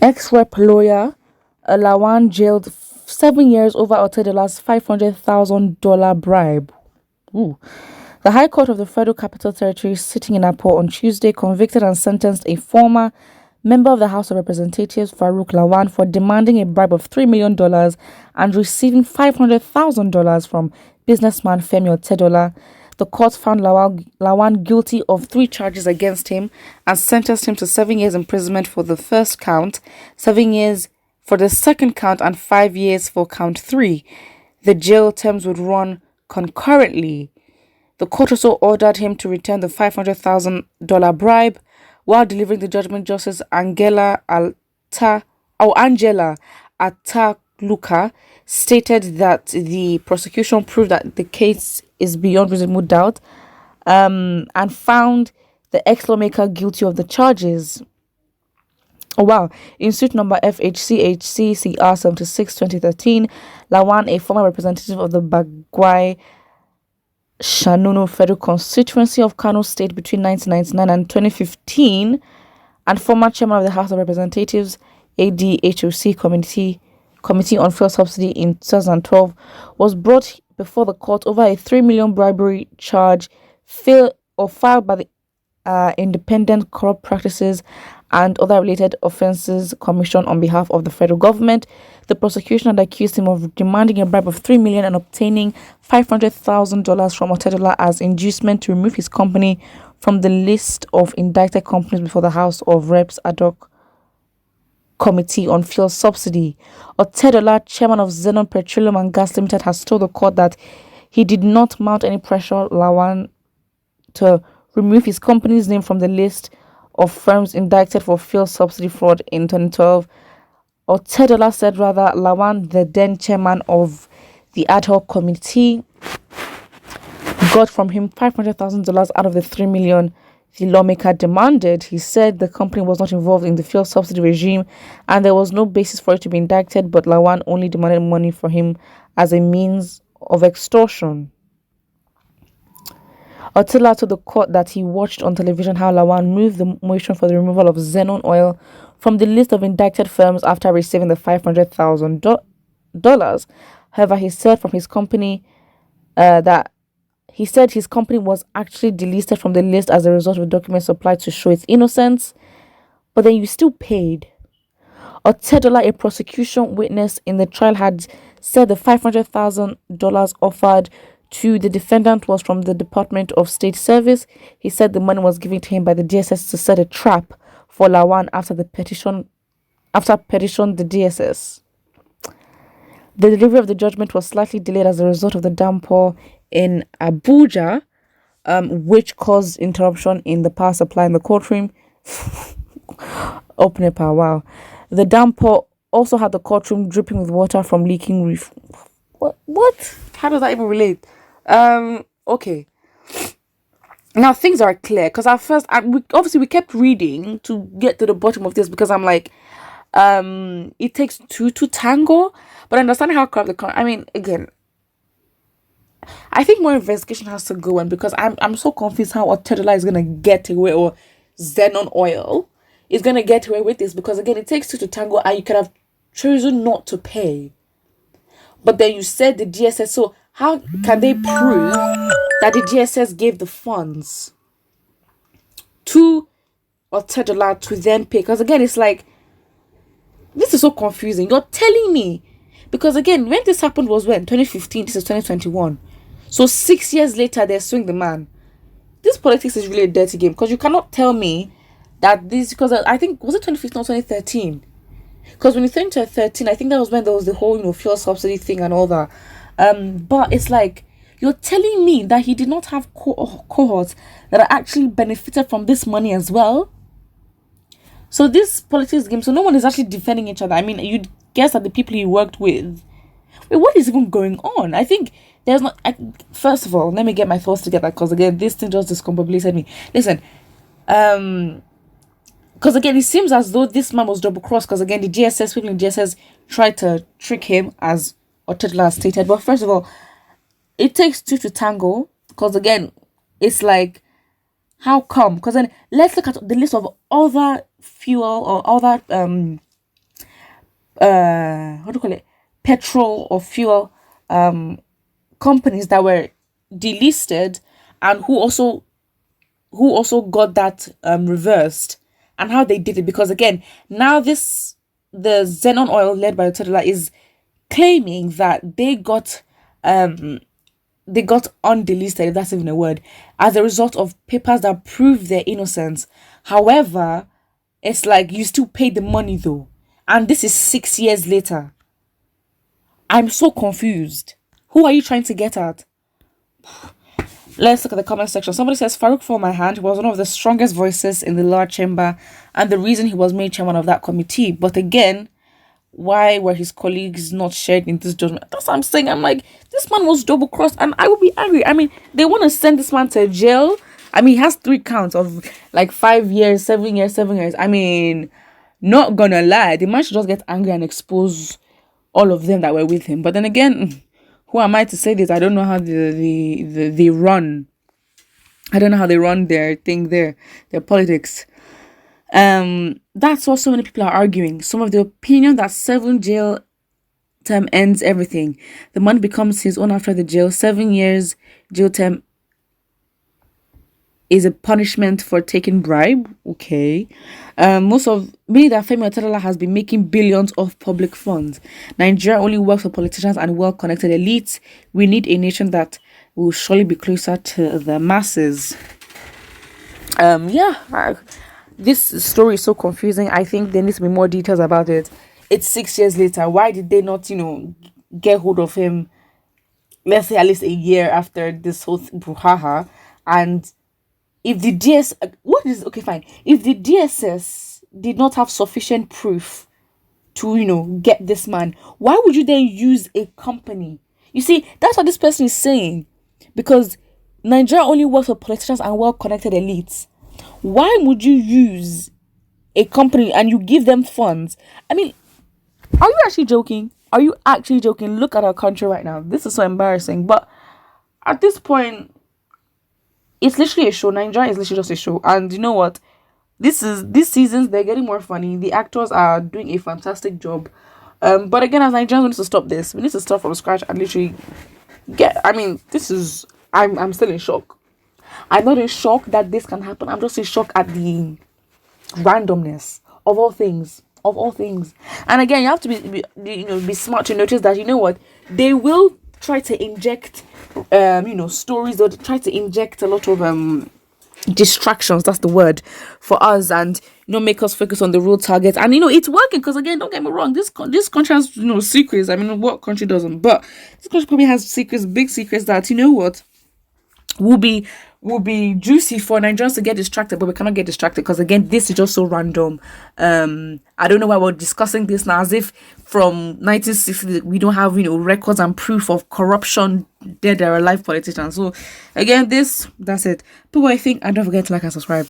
Ex-rep lawyer Lawan jailed 7 years over OTEDOLA'S $500,000 bribe. Ooh. The High Court of the Federal Capital Territory, sitting in Apo on Tuesday, convicted and sentenced a former member of the House of Representatives, Farouk Lawan, for demanding a bribe of $3 million and receiving $500,000 from businessman Femi Otedola. The court found Lawan guilty of 3 charges against him and sentenced him to 7 years imprisonment for the first count, 7 years for the second count, and 5 years for count 3. The jail terms would run concurrently. The court also ordered him to return the $500,000 bribe. While delivering the judgment, Justice Angela Ataluka stated that the prosecution proved that the case is beyond reasonable doubt and found the ex-lawmaker guilty of the charges. Oh wow. In suit number FHCHCCR 76-2013, Lawan, a former representative of the Bagwai Shanunu Federal Constituency of Kano State between 1999 and 2015, and former chairman of the House of Representatives ADHOC Committee on Fuel Subsidy in 2012, was brought before the court over a $3 million bribery charge filed by the Independent Corrupt Practices and Other Related Offences Commission on behalf of the federal government. The prosecution had accused him of demanding a bribe of $3 million and obtaining $500,000 from OTEDOLA as inducement to remove his company from the list of indicted companies before the House of Reps ad hoc Committee on Fuel Subsidy. OTEDOLA, chairman of Zenon Petroleum and Gas Limited, has told the court that he did not mount any pressure Lawan to remove his company's name from the list of firms indicted for fuel subsidy fraud in 2012. OTEDOLA said rather Lawan, the then chairman of the ad hoc committee, got from him $500,000 out of the $3 million the lawmaker demanded. He said the company was not involved in the fuel subsidy regime and there was no basis for it to be indicted, but Lawan only demanded money for him as a means of extortion. OTEDOLA told the court that he watched on television how Lawan moved the motion for the removal of Zenon Oil from the list of indicted firms after receiving the $500,000. However, he said from his company his company was actually delisted from the list as a result of documents supplied to show its innocence. But then you still paid. OTEDOLA, a prosecution witness in the trial, had said the $500,000 offered to the defendant was from the Department of State Service. He said the money was given to him by the DSS to set a trap for Lawan after petition the DSS. The delivery of the judgment was slightly delayed as a result of the downpour in Abuja, which caused interruption in the power supply in the courtroom. Open power, wow. The downpour also had the courtroom dripping with water from leaking roof. What? How does that even relate? Okay. Now things are clear because at first, we kept reading to get to the bottom of this because I'm like, it takes two to tango. But understanding how corrupt again, I think more investigation has to go on because I'm so confused how OTEDOLA is gonna get away, or Zenon Oil is gonna get away with this, because again it takes two to tango and you could have chosen not to pay. But then you said the DSS, so how can they prove that the DSS gave the funds to OTEDOLA to then pay? Because again, it's like, this is so confusing. You're telling me, because again, when this happened was when? 2015, this is 2021. So 6 years later, they're suing the man. This politics is really a dirty game, because you cannot tell me that this, because I think, was it 2015 or 2013? Because when you think to 13, I think that was when there was the whole, fuel subsidy thing and all that. But it's like, you're telling me that he did not have cohorts that are actually benefited from this money as well. So this politics game, so no one is actually defending each other. I mean, you'd guess that the people he worked with. Wait, what is even going on? I think there's not. First of all, let me get my thoughts together, because again, this thing just discombobulated me. Listen, because again, it seems as though this man was double crossed. Because again, people in the GSS tried to trick him, as OTEDOLA stated. But first of all, it takes two to tango. Because again, it's like, how come? Because then let's look at the list of other fuel or other what do you call it, petrol or fuel companies that were delisted, and who also got that reversed, and how they did it. Because again, now the Xenon oil led by OTEDOLA is claiming that they got undelisted, if that's even a word, as a result of papers that prove their innocence. However, it's like you still pay the money though, and this is 6 years later. I'm so confused. Who are you trying to get at? Let's look at the comment section. Somebody says Farouk for my hand was one of the strongest voices in the lower chamber and the reason he was made chairman of that committee. But again, why were his colleagues not shared in this judgment? That's what I'm saying. I'm like, this man was double crossed, and I would be angry. I mean, they want to send this man to jail. I mean, he has 3 counts of like 5 years, 7 years, 7 years. I mean, not gonna lie, the man should just get angry and expose all of them that were with him. But then again, who am I to say this? I don't know how they run. I don't know how they run their thing there, their politics. That's what so many people are arguing. Some of the opinion that 7 jail term ends everything. The man becomes his own after the jail. 7 years jail term is a punishment for taking bribe. Okay. Most of me that Femi Otedola has been making billions of public funds. Nigeria only works for politicians and well-connected elites. We need a nation that will surely be closer to the masses. This story is so confusing. I think there needs to be more details about it. It's 6 years later. Why did they not, get hold of him, let's say at least a year after this whole brouhaha? And if the if the DSS did not have sufficient proof to, get this man, why would you then use a company? You see, that's what this person is saying. Because Nigeria only works for politicians and well-connected elites. Why would you use a company and you give them funds? I mean, are you actually joking? Are you actually joking? Look at our country right now. This is so embarrassing. But at this point, it's literally a show. Nigeria is literally just a show. And you know what? These seasons, they're getting more funny. The actors are doing a fantastic job. But again, as Nigerians, we need to stop this. We need to start from scratch and literally I'm still in shock. I'm not in shock that this can happen. I'm just in shock at the randomness of all things. Of all things. And again, you have to be smart to notice that, they will try to inject stories. They'll try to inject a lot of distractions, that's the word, for us, and make us focus on the real target. And it's working, because again, don't get me wrong, this country has secrets. I mean, what country doesn't? But this country probably has secrets, big secrets, that will be juicy for Nigerians to get distracted, but we cannot get distracted, because again, this is just so random. I don't know why we're discussing this now, as if from 1960 we don't have records and proof of corruption, dead or alive politicians. So again, that's it. But what I think, and don't forget to like and subscribe.